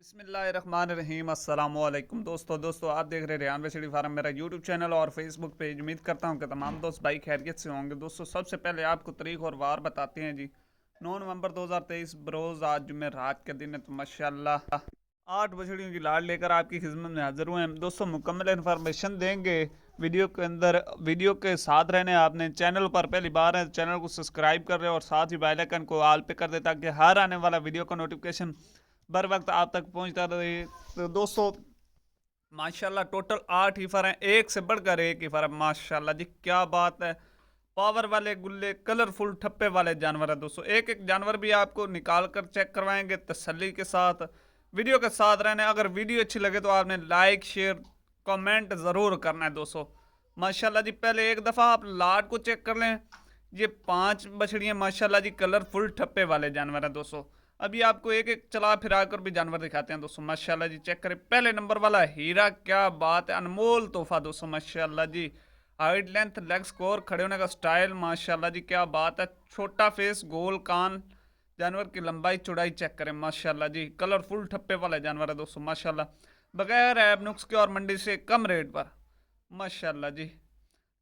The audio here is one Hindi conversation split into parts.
बिस्मिल्लाहिर्रहमानिर्रहीम अस्सलामुअलैकुम दोस्तों आप देख रहे हैं रेहान वेसड़ी फार्म मेरा यूट्यूब चैनल और फेसबुक पेज। उम्मीद करता हूं कि तमाम दोस्त भाई खैरियत से होंगे। दोस्तों सबसे पहले आपको तारीख और वार बताते हैं जी। 9 नवंबर 2023 बरोज़ आज जुमेरात के दिन है। तो माशाल्लाह 8 बछड़ियों की लाड लेकर आपकी खिदमत में हाजिर हुए हैं। दोस्तों मुकम्मल इन्फॉर्मेशन देंगे वीडियो के अंदर। वीडियो के साथ रहने आपने चैनल पर पहली बार है चैनल को सब्सक्राइब कर रहे और साथ ही बेल आइकन को ऑल पे कर दे ताकि हर आने वाला वीडियो का नोटिफिकेशन बर वक्त आप तक पहुंचता रहे। तो दोस्तों माशाल्लाह टोटल 8 हीफर हैं, एक से बढ़कर एक हीफर है। माशाल्लाह जी क्या बात है। पावर वाले गुल्ले कलरफुल ठप्पे वाले जानवर है। दोस्तों एक एक जानवर भी आपको निकाल कर चेक करवाएंगे तसल्ली के साथ। वीडियो के साथ रहने। अगर वीडियो अच्छी लगे तो आपने लाइक शेयर कमेंट ज़रूर करना है। दोस्तों माशाल्लाह जी पहले एक दफ़ा आप लाट को चेक कर लें। ये 5 बछड़ियाँ माशाल्लाह जी कलरफुल ठप्पे वाले जानवर हैं। दोस्तों अभी आपको एक एक चला फिरा कर भी जानवर दिखाते हैं। दोस्तों माशाल्लाह जी चेक करें। पहले नंबर वाला हीरा, क्या बात है, अनमोल तोहफा। दोस्तों माशाल्लाह जी हाइट लेंथ लेग स्कोर खड़े होने का स्टाइल माशाल्लाह जी क्या बात है। छोटा फेस गोल कान, जानवर की लंबाई चौड़ाई चेक करें माशाल्लाह जी कलरफुल ठप्पे वाला जानवर है। दोस्तों माशाल्लाह बगैर ऐब नुक्स के और मंडी से कम रेट पर माशाल्लाह जी।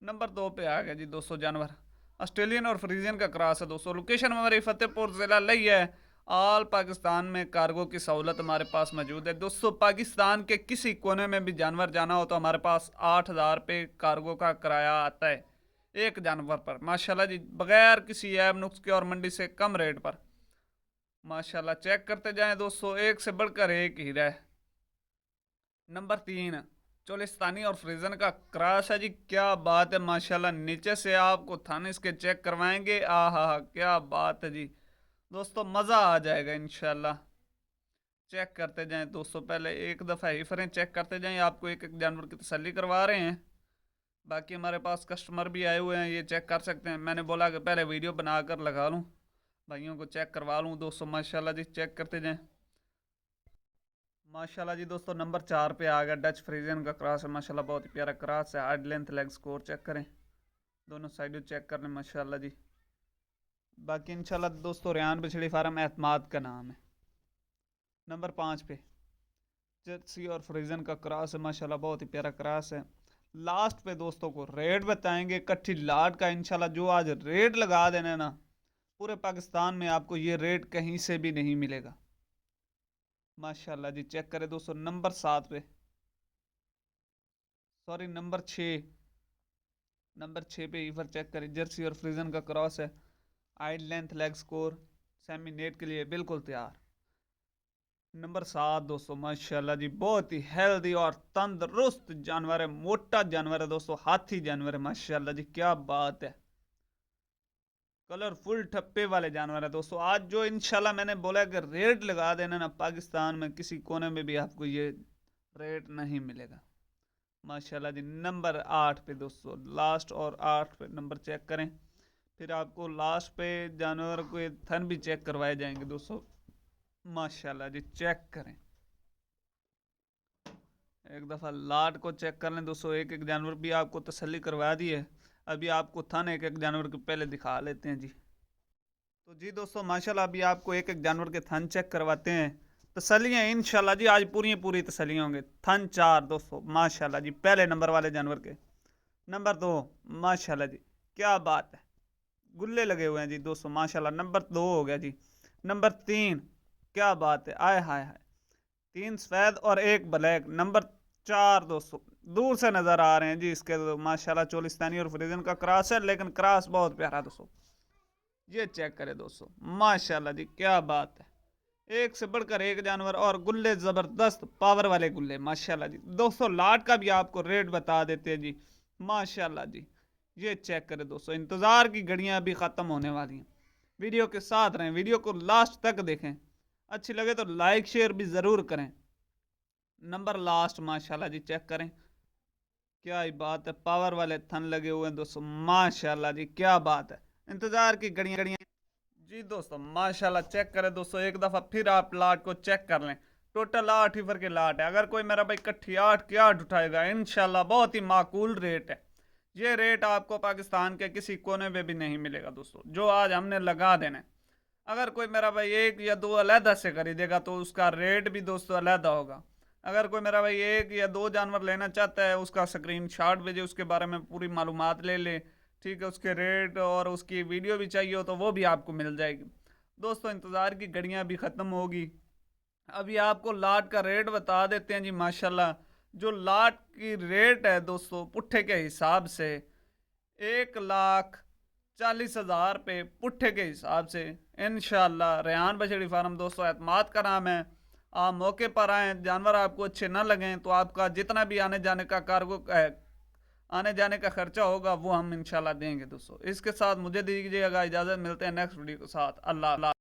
नंबर 2 पे आ गया जी दोस्तों जानवर ऑस्ट्रेलियन और फ्रीजियन का क्रॉस है। दोस्तों लोकेशन हमारी फतेहपुर जिला लई है। ऑल पाकिस्तान में कार्गो की सहूलत हमारे पास मौजूद है। दोस्तों पाकिस्तान के किसी कोने में भी जानवर जाना हो तो हमारे पास 8,000 रुपये कार्गो का किराया आता है एक जानवर पर माशाल्लाह जी बगैर किसी ऐब नुक्स के और मंडी से कम रेट पर माशाल्लाह। चेक करते जाएं दोस्तों, एक से बढ़कर एक हीरा है। नंबर 3 चोलिस्तानी और फ्रीजन का क्रॉस है जी, क्या बात है माशाल्लाह। नीचे से आपको थाने इसके चेक करवाएंगे। आहा क्या बात है जी दोस्तों, मज़ा आ जाएगा इंशाल्लाह। चेक करते जाएं दोस्तों, पहले एक दफ़ा हीफरें चेक करते जाएं। आपको एक एक जानवर की तसल्ली करवा रहे हैं। बाकी हमारे पास कस्टमर भी आए हुए हैं, ये चेक कर सकते हैं। मैंने बोला कि पहले वीडियो बनाकर लगा लूँ, भाइयों को चेक करवा लूँ। दोस्तों माशाल्लाह जी चेक करते जाएं। माशाल्लाह जी दोस्तों नंबर 4 पे आ गया डच फ्रीजियन का क्रॉस है। माशाल्लाह बहुत ही प्यारा क्रॉस है। Hard length leg score check करें, दोनों साइडों चेक कर लें माशाल्लाह जी। बाकी इंशाल्लाह दोस्तों रेहान बछड़ी फार्म एतमाद का नाम है। नंबर 5 पे जर्सी और फ्रीजन का क्रॉस है। माशाल्लाह बहुत ही प्यारा क्रॉस है। लास्ट पे दोस्तों को रेट बताएंगे कट्ठी लाट का इंशाल्लाह। जो आज रेट लगा देना ना, पूरे पाकिस्तान में आपको ये रेट कहीं से भी नहीं मिलेगा माशाल्लाह जी। चेक करें दोस्तों नंबर 7 पे, सॉरी नंबर 6 पे ईफर चेक करें। जर्सी और फ्रीजन का क्रॉस है। Height length leg score semi net के लिए बिल्कुल तैयार। नंबर 7 दोस्तों माशाल्लाह जी बहुत ही हेल्दी और तंदुरुस्त जानवर है। मोटा जानवर है दोस्तों, हाथी जानवर है माशाल्लाह जी क्या बात है। कलरफुल ठप्पे वाले जानवर है दोस्तों। आज जो इंशाल्लाह मैंने बोला कि रेट लगा देना ना, पाकिस्तान में किसी कोने में भी आपको ये रेट नहीं मिलेगा माशाल्लाह जी। नंबर 8 पे दोस्तों लास्ट और 8 पे नंबर चेक करें। फिर आपको लास्ट पे जानवर के थन भी चेक करवाए जाएंगे दोस्तों माशाल्लाह जी। चेक करें एक दफ़ा लाट को चेक कर लें दोस्तों। एक एक जानवर भी आपको तसल्ली करवा दी है। अभी आपको थन एक एक जानवर के पहले दिखा लेते हैं जी। तो जी दोस्तों माशाल्लाह अभी आपको एक एक जानवर के थन चेक करवाते हैं। तसल्लियाँ इंशाल्लाह जी आज पूरी पूरी तसल्लियाँ होंगे। थन 4 दोस्तों माशाल्लाह जी पहले नंबर वाले जानवर के। नंबर 2 माशाल्लाह जी क्या बात है, गुल्ले लगे हुए हैं जी दोस्तों माशाल्लाह। नंबर 2 हो गया जी। नंबर 3 क्या बात है, आय हाय हाय, 3 सफ़ेद और एक ब्लैक। नंबर 4 दोस्तों दूर से नज़र आ रहे हैं जी इसके तो माशाल्लाह चोलिस्तानी और फ्रीजन का क्रॉस है, लेकिन क्रॉस बहुत प्यारा दोस्तों। ये चेक करें दोस्तों माशाल्लाह जी क्या बात है। एक से बढ़कर एक जानवर और गुल्ले ज़बरदस्त पावर वाले गुल्ले माशाल्लाह जी। दोस्तों लाट का भी आपको रेट बता देते हैं जी माशाल्लाह जी। ये चेक करें दोस्तों, इंतज़ार की घड़ियां अभी ख़त्म होने वाली हैं। वीडियो के साथ रहें, वीडियो को लास्ट तक देखें। अच्छी लगे तो लाइक शेयर भी ज़रूर करें। नंबर लास्ट माशाल्लाह जी चेक करें, क्या ही बात है, पावर वाले थन लगे हुए हैं दोस्तों माशाल्लाह जी क्या बात है। इंतज़ार की घड़ियां घड़ियां जी दोस्तों माशाल्लाह। चेक करें दोस्तों एक दफ़ा फिर आप लाट को चेक कर लें। टोटल 8 हीफर के लाट है। अगर कोई मेरा भाई कट्ठी 8 की 8 उठाएगा इंशाल्लाह बहुत ही माकूल रेट है। ये रेट आपको पाकिस्तान के किसी कोने में भी नहीं मिलेगा दोस्तों, जो आज हमने लगा देना है। अगर कोई मेरा भाई एक या दो अलहदा से खरीदेगा तो उसका रेट भी दोस्तों अलहदा होगा। अगर कोई मेरा भाई एक या दो जानवर लेना चाहता है, उसका स्क्रीन शॉट भेजे, उसके बारे में पूरी मालूमात ले ले, ठीक है, उसके रेट और उसकी वीडियो भी चाहिए हो तो वो भी आपको मिल जाएगी। दोस्तों इंतज़ार की घड़ियां भी ख़त्म होगी। अभी आपको लाट का रेट बता देते हैं जी। माशाल्लाह जो लाट की रेट है दोस्तों पुट्ठे के हिसाब से 1,40,000 पे पुट्ठे के हिसाब से इंशाल्लाह। रेहान बछड़ी फार्म दोस्तों एतमाद का नाम है। आप मौके पर आए, जानवर आपको अच्छे ना लगें तो आपका जितना भी आने जाने का कार्गो आने जाने का खर्चा होगा वो हम इंशाल्लाह देंगे दोस्तों। इसके साथ मुझे दीजिएगा इजाज़त, मिलते हैं नेक्स्ट वीडियो के साथ। अल्लाह।